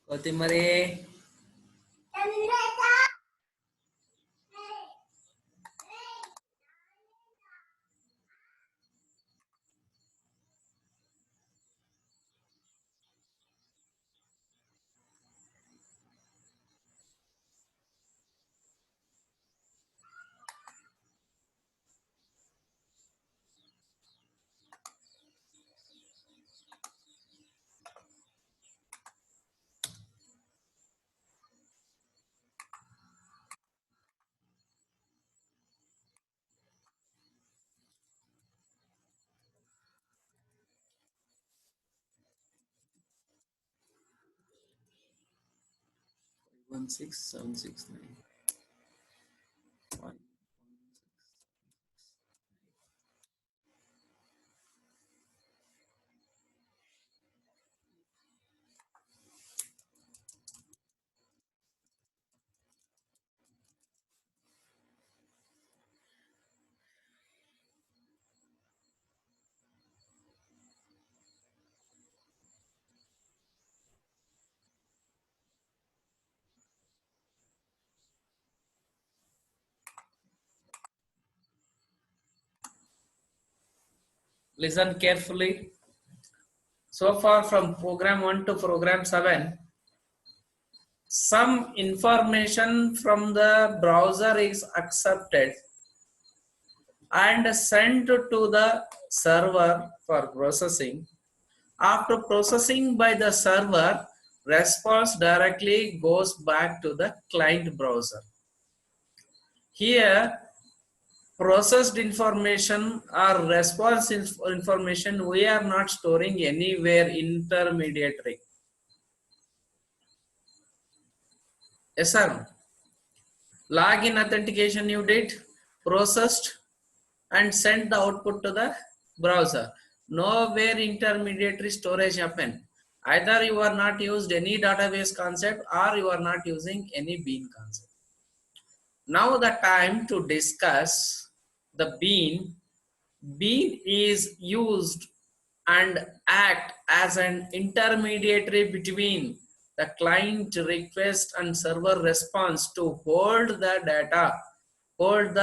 కొత్తిమీరే 16769. Listen carefully. So far from program 1 to program 7, some information from the browser is accepted and sent to the server for processing. After processing by the server, response directly goes back to the client browser. Here, processed information or response information we are not storing anywhere intermediary. Yes, sir. Login authentication you did, processed and sent the output to the browser. Nowhere intermediary storage happen. Either you are not used any database concept or you are not using any bean concept. Now the time to discuss the bean. Bean is used and act as an intermediary between the client request and server response to hold the data, hold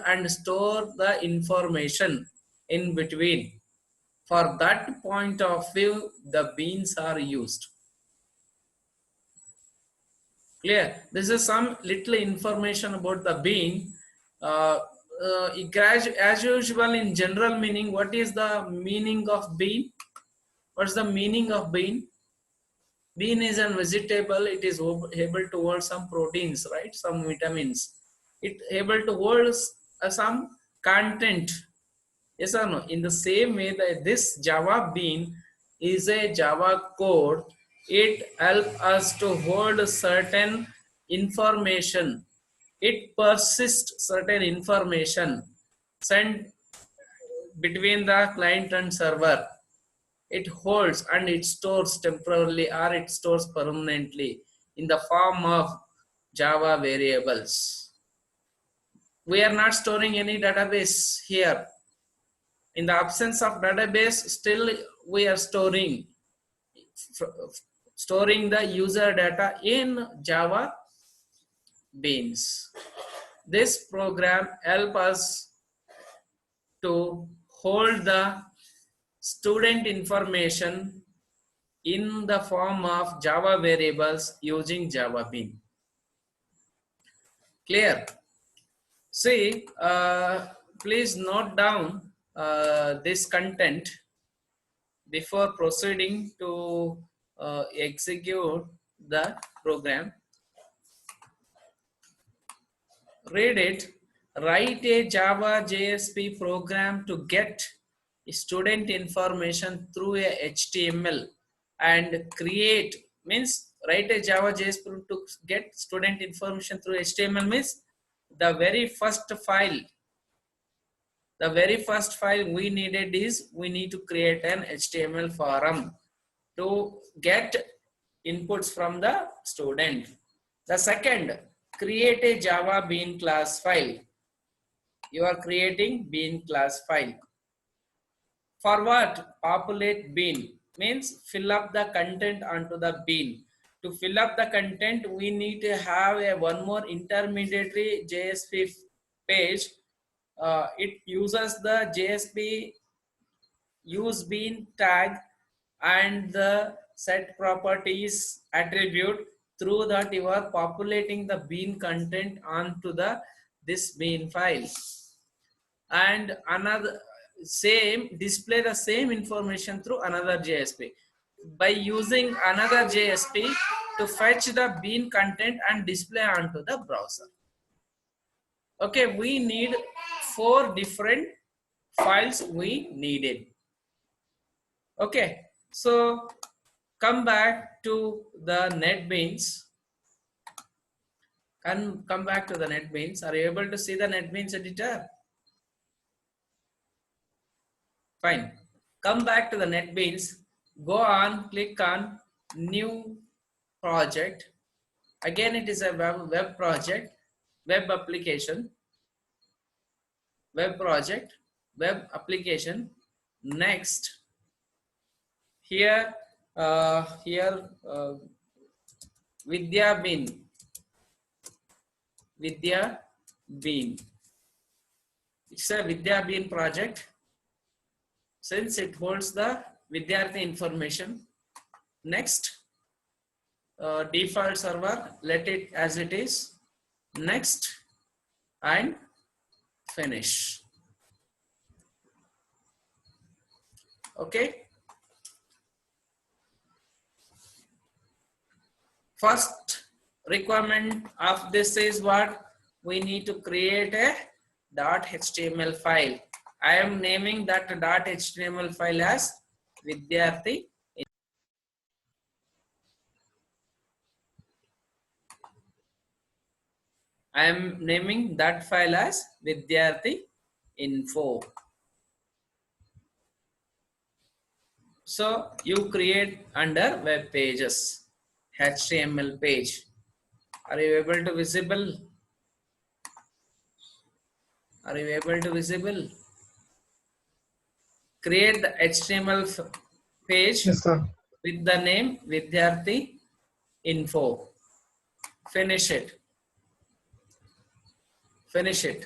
and store the information in between. For that point of view, the beans are used. Clear? This is some little information about the bean. As usual in general meaning, what is the meaning of bean? What's the meaning of bean? Bean is a vegetable. It is able to hold some proteins, right? Some vitamins. It able to hold some content. Yes or no? In the same way that this Java bean is a Java code, it helps us to hold certain information. It persists certain information sent between the client and server. It holds and it stores temporarily or it stores permanently in the form of Java variables. We are not storing any database here. In the absence of database, still we are storing the user data in Java beans. This program helps us to hold the student information in the form of Java variables using Java bean. Clear? See, please note down this content before proceeding to execute the program. Read it. Write a Java JSP program to get student information through a HTML and create, means write a Java JSP to get student information through HTML means the very first file we needed is we need to create an HTML form to get inputs from the student. The second, create a Java bean class file. You are creating bean class file. For what? Populate bean means fill up the content onto the bean. To fill up the content, we need to have a one more intermediary JSP page. It uses the JSP use bean tag and the set properties attribute, through that you are populating the bean content onto the this bean file, and another same display the same information through another JSP by using another JSP to fetch the bean content and display onto the browser. Okay, we need 4 different files we needed. Okay, so come back to the NetBeans. Come back to the NetBeans. Are you able to see the NetBeans editor? Fine. Come back to the NetBeans. Go on, click on new project. Again, it is a web project, web application, web project, web application. Next, here, Vidya Bean. Vidya Bean. It's a Vidya Bean project. Since it holds the Vidyarthi information. Next, default server, let it as it is. Next, and finish. Okay. First requirement of this is what? We need to create a .html file. I am naming that .html file as Vidyarthi. I am naming that file as Vidyarthi info. So you create under web pages, HTML page. Are you able to visible? Are you able to visible? Create the HTML page. Yes, sir. With the name Vidyarthi info. Finish it. Finish it.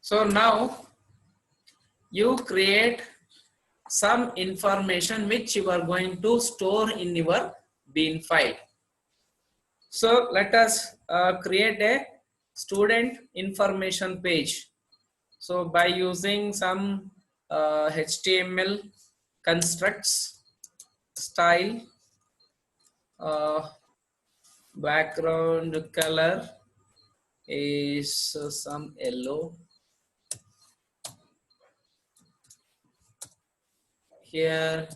So now you create some information which you are going to store in your bean file. So let us create a student information page. So by using some HTML constructs, style, background color is some yellow. Here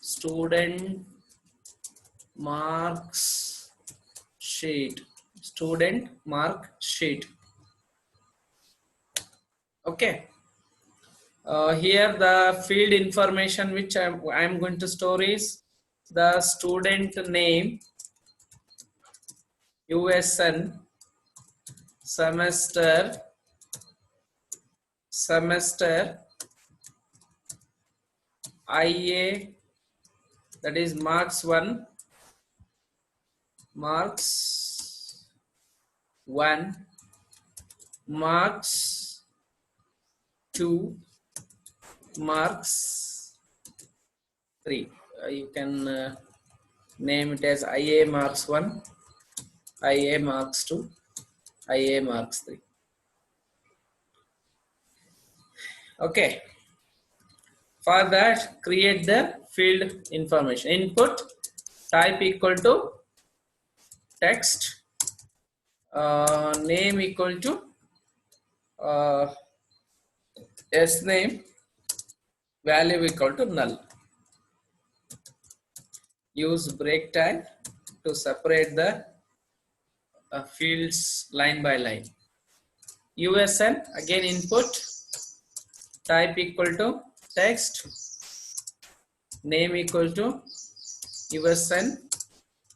student marks sheet, student mark sheet. Okay. Here the field information which I am going to store is the student name, USN, semester, IA, that is marks 1, marks 2, marks 3. You can name it as IA marks 1, IA marks 2, IA marks 3. Okay. For that, create the field information. Input type equal to text, name equal to name, value equal to null. Use break tag to separate the fields line by line. USN, again input type equal to text, name equal to USN,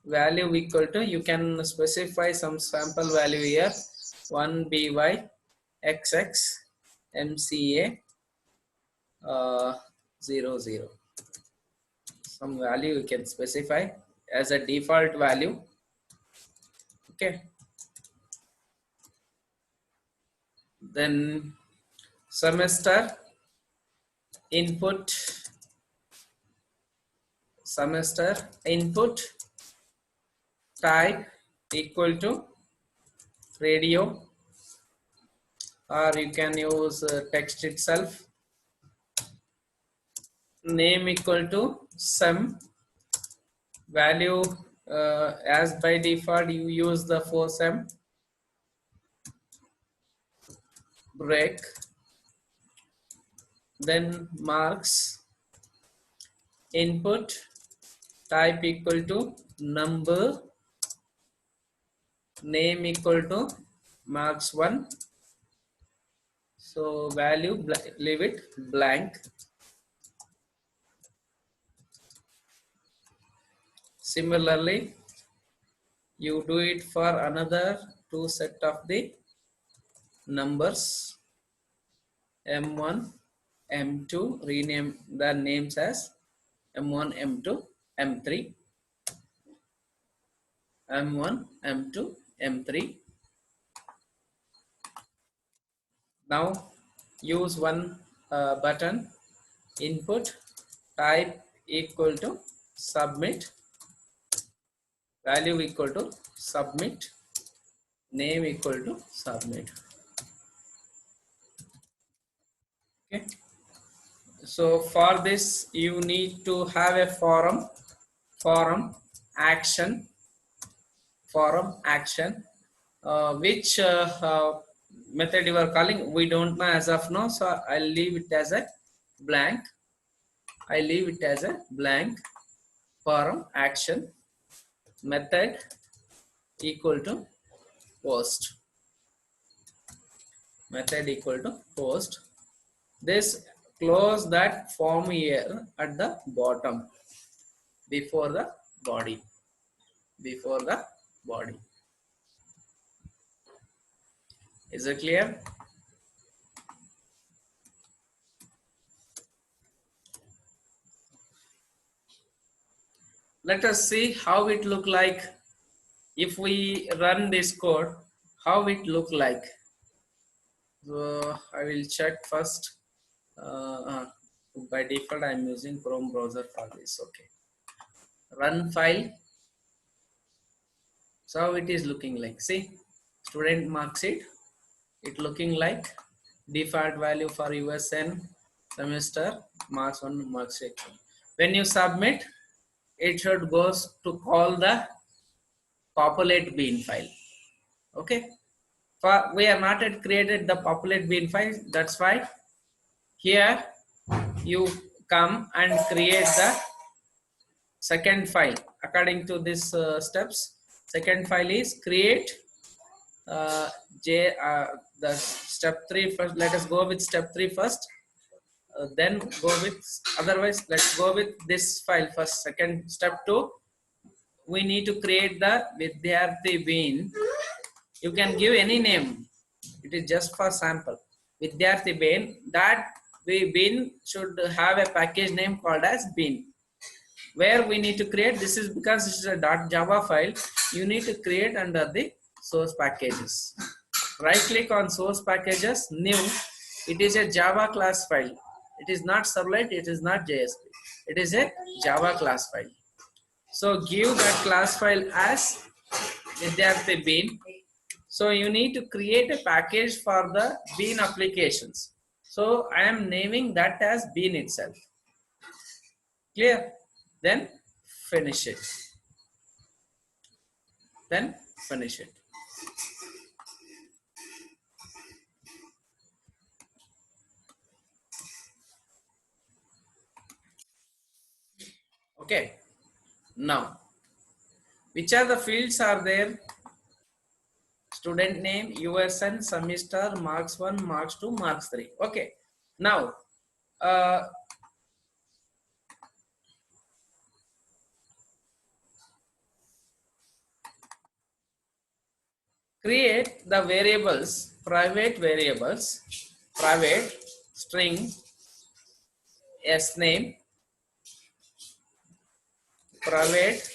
value equal to, you can specify some sample value here, 1by xx mca 00. some value you can specify as a default value. Okay, then semester input, semester input type equal to radio, or you can use text itself. Name equal to sem, value as by default you use the for sem, break, then marks input type equal to number, name equal to marks 1, so value leave it blank. Similarly you do it for another two set of the numbers, m1 m2, rename the names as m1 m2 m3, m1 m2 m3. Now use one button, input type equal to submit, value equal to submit, name equal to submit. Okay, so for this you need to have a forum action, which method you are calling we don't know as of now, so I'll leave it as a blank. Forum action method equal to post, this close that form here at the bottom before the body, is it clear? Let us see how it look like if we run this code, how it look like. So I will check first. By default I am using Chrome browser for this. Okay, run file. So how it is looking like, see, student marks it looking like default value for USN semester marks 1 marks 2. When you submit, it should goes to call the populate bean file. Okay, for we are not yet created the populate bean file, that's why here you come and create the second file according to this steps. Second file is create the step 3 first. Let us go with step 3 first, then go with, otherwise let's go with this file first. Second, step 2, we need to create the Vidyarthi bean. You can give any name, it is just for sample. Vidyarthi bean, that bean should have a package name called as bean, where we need to create, this is because this is a .java file, you need to create under the source packages. Right click on source packages, new, it is a Java class file. It is not servlet, it is not JSP. It is a Java class file. So give that class file as Vidyarthi bean. So you need to create a package for the bean applications. So I am naming that as bean itself. Clear? Then finish it. Okay. Now, which are the fields are there? Student name, USN, semester, marks 1, marks 2, marks 3. Okay. Now, create the variables, private variables, private string, S name, private,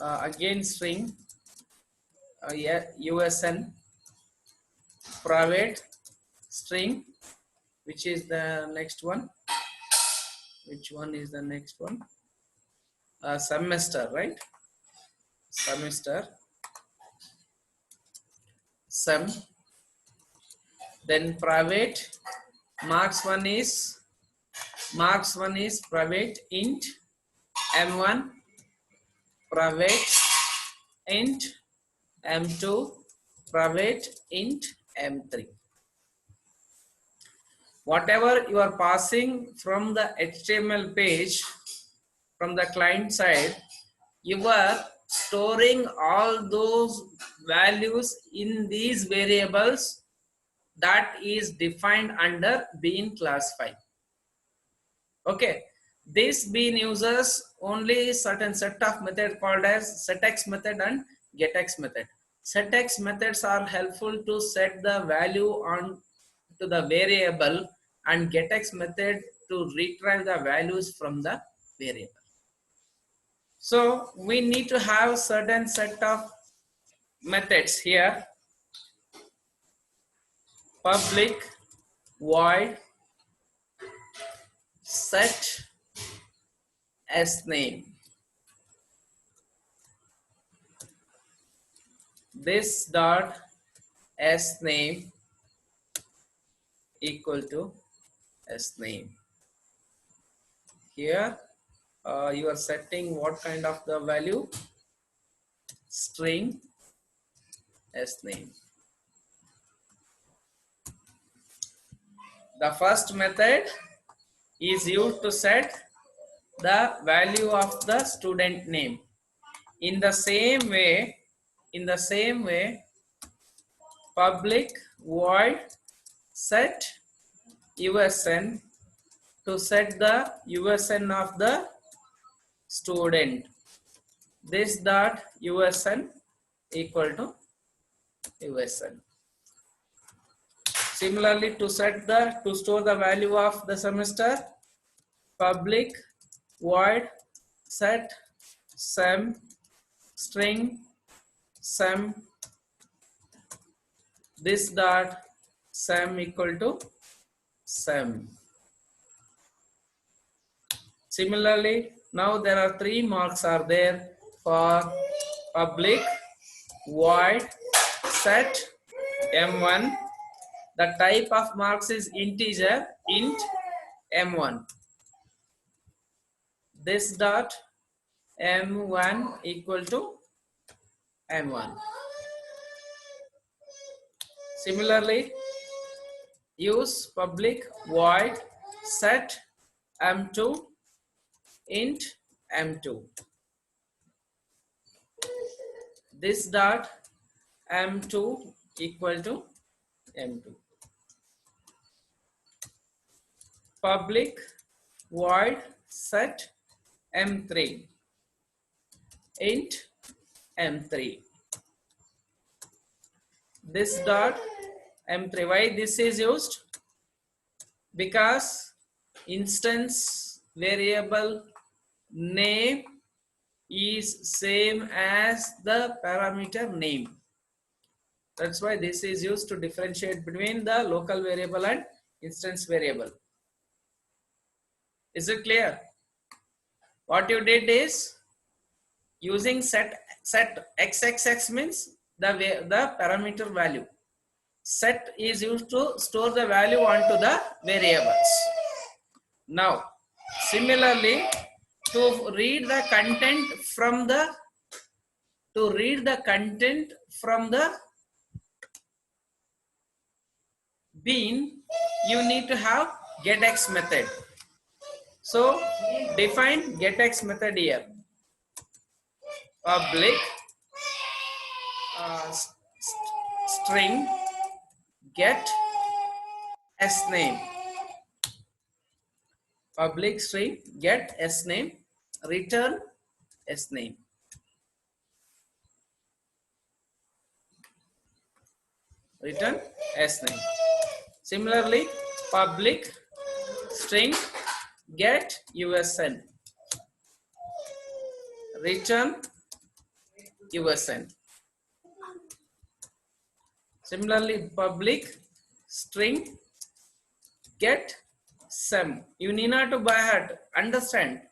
again string, yeah, USN, private string, which is the next one. Which one is the next one? Semester, right? Semester, sem. Then private, marks one is private int m1, private int m2, private int m3. Whatever you are passing from the HTML page, from the client side, you are storing all those values in these variables that is defined under bean class file. Okay, this bean uses only certain set of method called as setx method and getx method. Setx methods are helpful to set the value on to the variable, and getx method to retrieve the values from the variable. So we need to have certain set of methods here. Public void set as name. This dot as name equal to as name. Here you are setting what kind of the value? String as name. The first method is used to set the value of the student name. In the same way, public void set USN to set the USN of the student. This dot USN equal to USN. Similarly, to store the value of the semester, public void set sem string sem. This dot sem equal to sem. Similarly, now there are 3 marks are there for public void set m1. The type of marks is integer int m1. This dot m1 equal to m1. Similarly, use public void set m2 int m2. This dot m2 equal to m2. Public void set m3 int m3. This dot m3. Why this is used? Because instance variable name is same as the parameter name. That's why this is used to differentiate between the local variable and instance variable. Is it clear? What you did is using set xxx means the parameter value. Set is used to store the value onto the variables. Now, similarly, to read the content from the bean, you need to have getx method. So define getx method here. Public string get s name. Public string get s name, return s name. Return s name. Similarly, public string get USN. return USN. Similarly, public string get sum. You need not to buy it. Understand?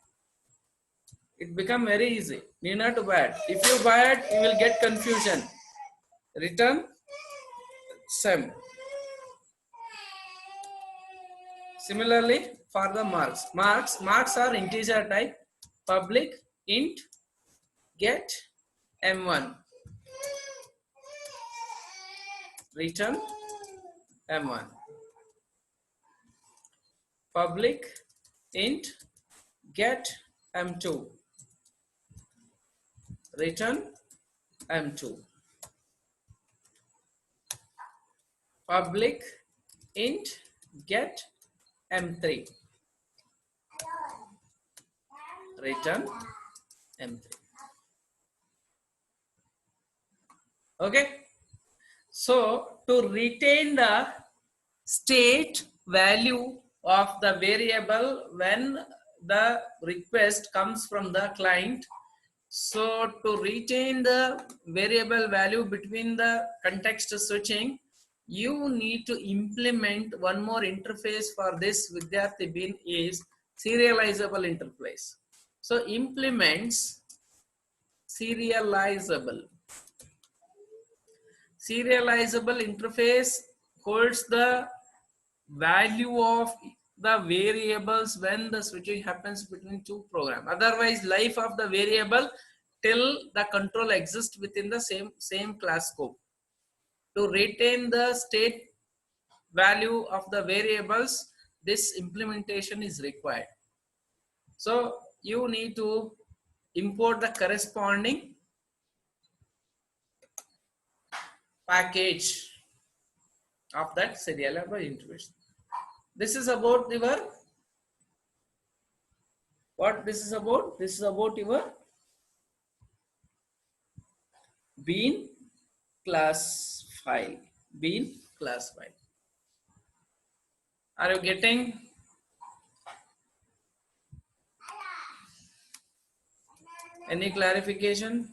It become very easy. Need not to buy it. If you buy it, you will get confusion. Return sum. Similarly, for the marks are integer type. Public int get M1. Return M1. Public int get M2. Return M2. Public int get M3. Return M3. Okay. So to retain the state value of the variable when the request comes from the client, so to retain the variable value between the context switching, you need to implement one more interface for this Vidyarthi Bean is serializable interface. So implements serializable. Serializable interface holds the value of the variables when the switching happens between two programs. Otherwise, life of the variable till the control exists within the same class scope. To retain the state value of the variables, this implementation is required. So you need to import the corresponding package of that serializable interface. This is about your what this is about. This is about your bean class file. Bean class file. Are you getting? Any clarification?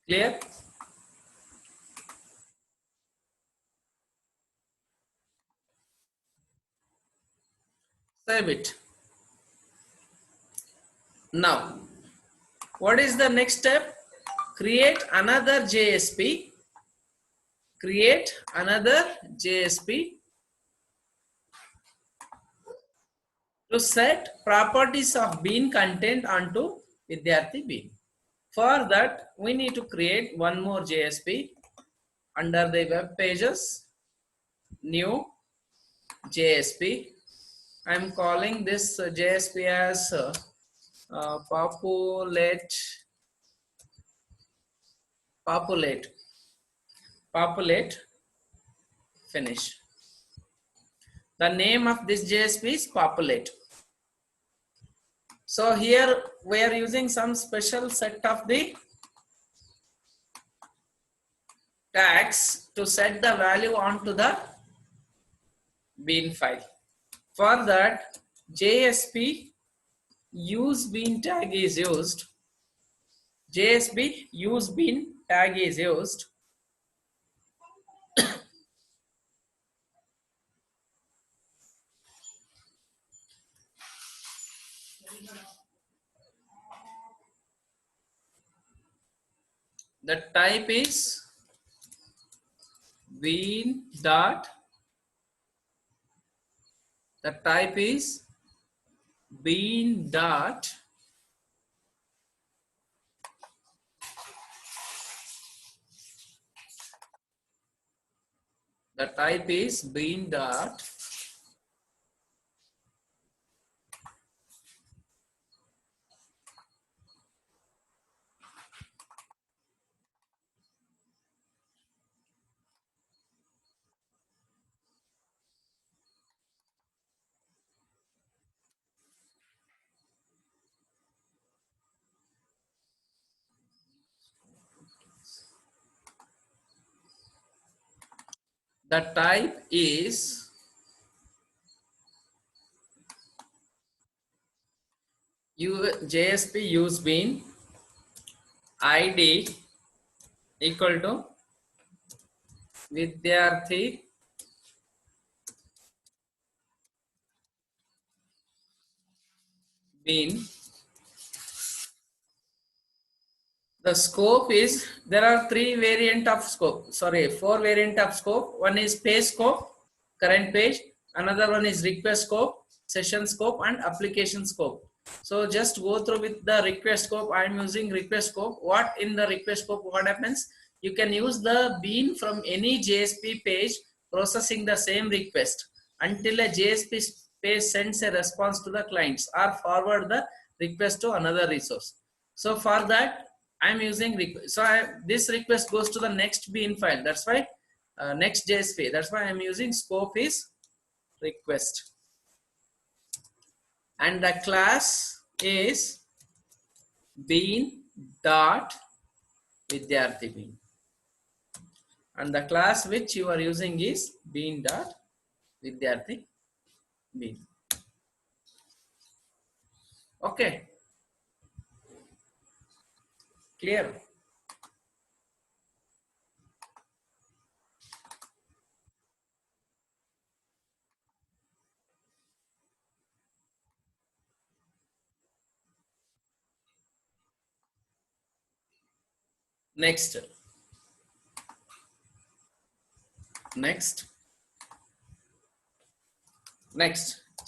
Clear? Save it. Now, what is the next step? Create another JSP. Create another JSP to set properties of bean content onto Vidyarthi Bean. For that, we need to create one more JSP under the web pages, new JSP. I am calling this JSP as populate finish. The name of this JSP is populate. So here we are using some special set of the tags to set the value onto the bean file. For that, JSP use bean tag is used. JSP use bean tag is used. The type is bean dot. The type is bean dot. The type is bean dot. The type is JSP use bean ID equal to vidyarthi bean. The scope is, there are three variant of scope, sorry, four variant of scope. One is page scope, current page. Another one is request scope, session scope, and application scope. So just go through with the request scope. I am using request scope. What in the request scope, what happens? You can use the bean from any JSP page processing the same request until a JSP page sends a response to the clients or forward the request to another resource. So for that, I'm using request. So this request goes to the next bean file. That's why next JSP. That's why I'm using scope is request. And the class is bean dot vidyarthi bean. And the class which you are using is bean dot vidyarthi bean. Okay. Clear? Next.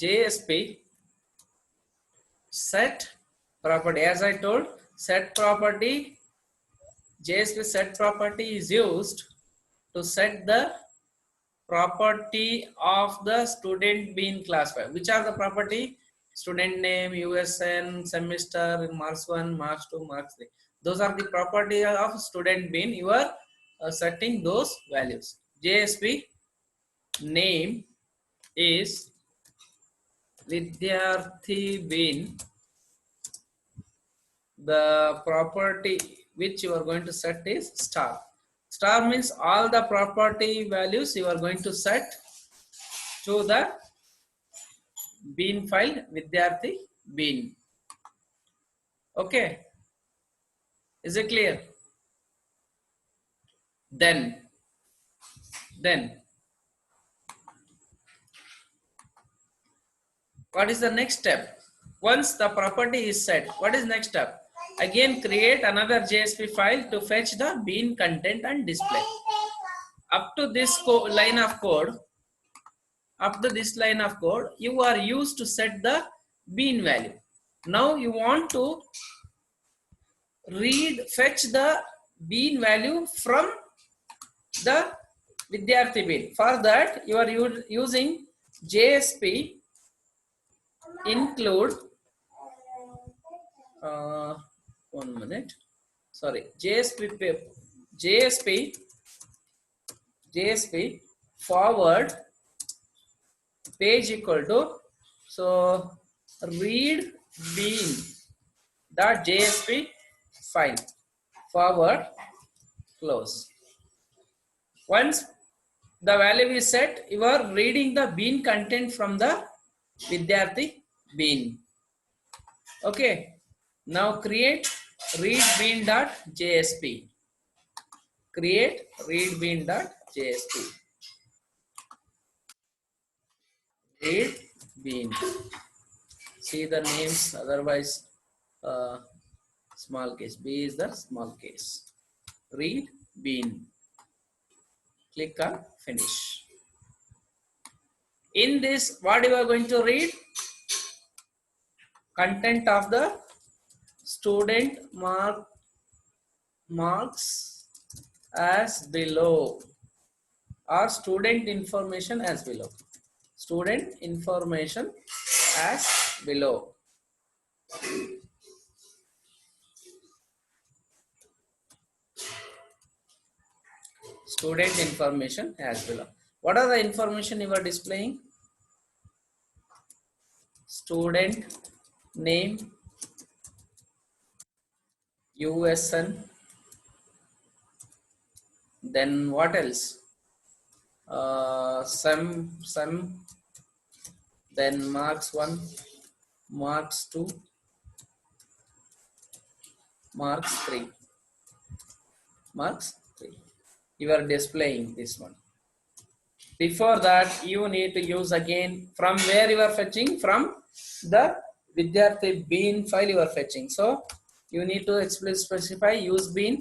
JSP set property. As I told, set property, JSP set property is used to set the property of the student being class file. Which are the property? Student name, USN, semester, marks 1, marks 2, marks 3. Those are the property of student being. You are setting those values. JSP name is vidyarthi bean. The property which you are going to set is star. Star means all the property values you are going to set to the bean file vidyarthi bean. Okay, is it clear? Then what is the next step? Once the property is set, what is next step? Again create another JSP file to fetch the bean content and display. Up to this line of code, you are used to set the bean value. Now you want to fetch the bean value from the vidyarthi bean. For that, you are using JSP include one minute. Sorry, JSP forward page equal to, so read bean dot JSP file forward close. Once the value is set, you are reading the bean content from the vidyarthi bean. Okay. Now create read bean dot JSP. Create read bean dot JSP. Read bean. See the names, otherwise small case. B is the small case. Read bean. Click on finish. In this, what you are going to read? Content of the student marks as below, or student information as below. Student information as below. Student information as below. What are the information you are displaying? Student name, USN, then what else? Sum, then marks 1, marks 2, marks 3, marks 3. You are displaying this one. Before that, you need to use again from where you are fetching, from the Vidyarthi bean file you are fetching. So you need to explicitly specify use bean.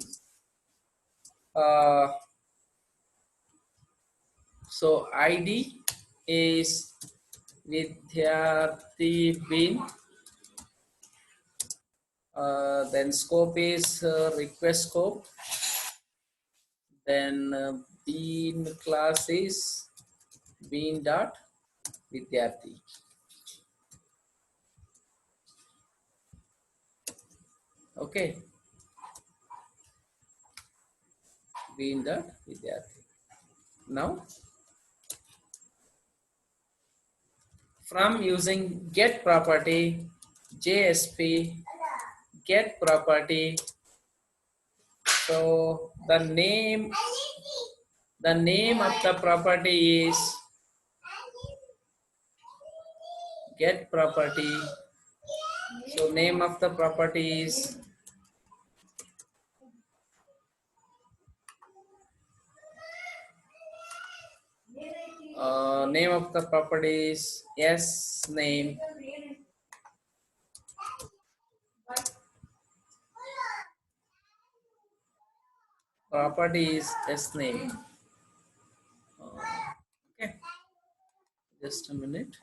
So ID is Vidyarthi bean. Then scope is request scope. Then bean class is bean dot Vidyarthi. Okay, bean dot Vidyarthi. Now from using get property, JSP get property. So the name of the property is get property. So name of the property is name of the property is S name. Property is S name. Okay, just a minute.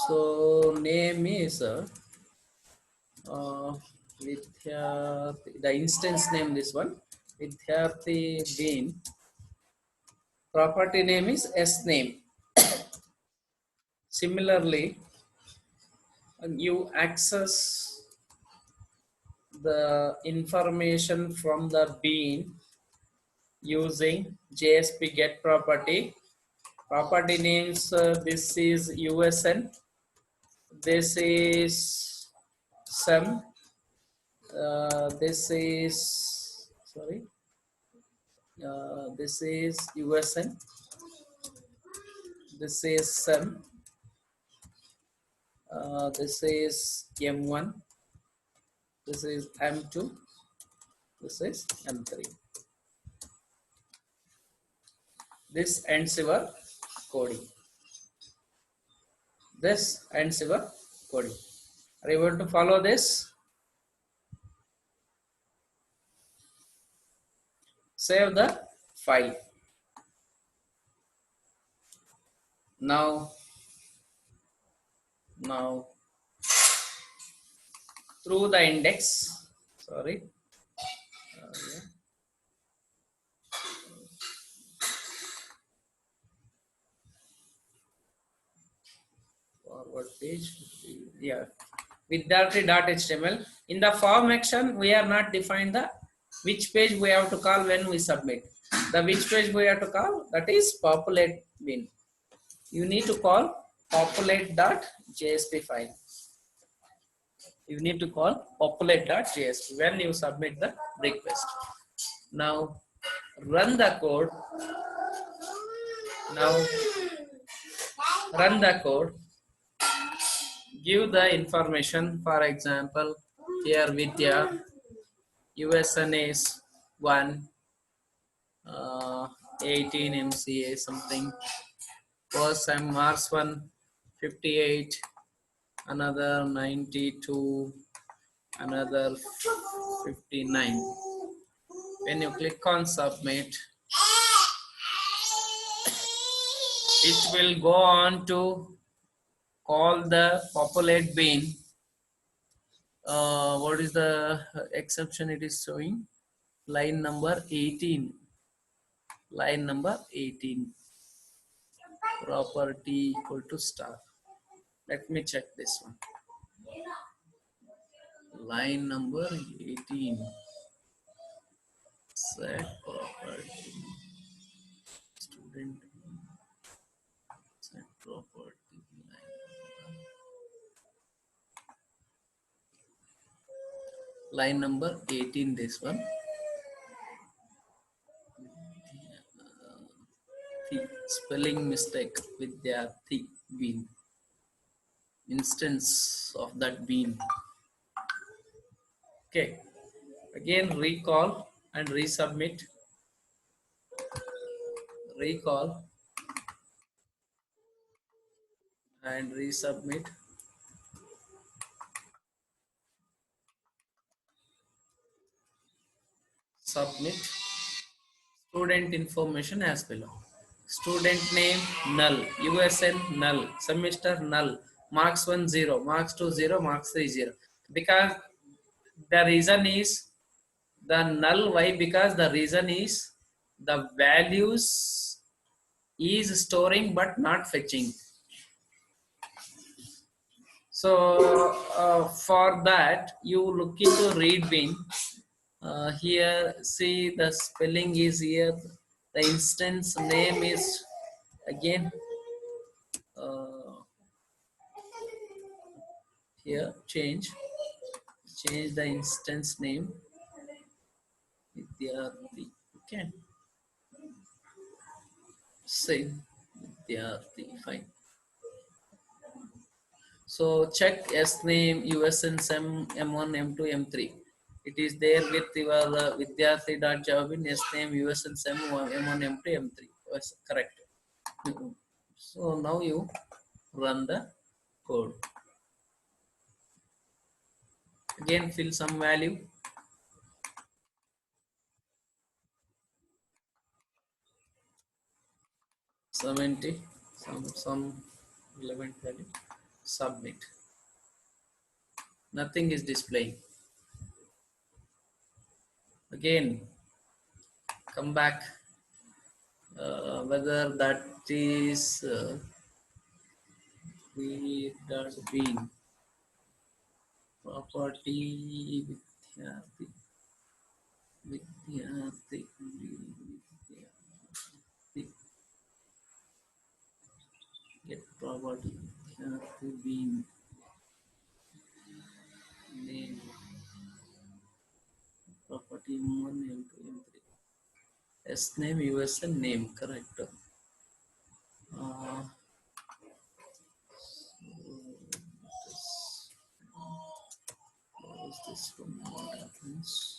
So name is Vidyarthi, the instance name this one, Vidyarthi bean. Property name is S name. Similarly, you access the information from the bean using JSP get property. Property names, this is USN, this is sum, this is sorry, this is USN, this is sum, this is M1, this is M2, this is M3. This ends your coding. This ends your coding. Are you able to follow this? Save the file. Now through the index, sorry, yeah. Forward page, yeah, Vidyarthi.html. In the form action, we are not defined the which page we have to call when we submit. The which page we have to call, that is populate bin. You need to call populate.jsp file. You need to call populate.jsp when you submit the request. Now run the code. Now run the code. Give the information. For example, here Vidya, USN is 1, 18 MCA something. First time Mars 1, 58, another 92, another 59. When you click on submit, it will go on to call the populate bin. What is the exception it is showing? Line number 18. Line number 18. Property equal to star. Let me check this one. Line number 18. Set property. Student set property. Line number 18, this one. The spelling mistake with their the bean. Instance of that bean. Okay. Again recall and resubmit. Recall and resubmit. Submit. Student information as below. Student name null, USN null, semester null, marks 1 0, marks 2 0, marks 3 0. Because the reason is the null, why? Because the reason is the values is storing but not fetching. So for that you look into read bin. Here see the spelling is here, the instance name is again uh, here change the instance name Vidyarthi. Okay, say Vidyarthi. Fine. So check S name USN SEM M1 M2 M3. It is there with your Vidyarthi.java bin S name USN SEM M1 M2 M3. Yes, correct. So now you run the code. Again fill some value. 70, some relevant value. Submit. Nothing is displaying. Again come back, whether that is we dot bean property Vidyarthi Vidyarthi Vidyarthi get property Vidyarthi bean name property M1 M2 M3 S name USN name, correct. uh, Close this from what happens.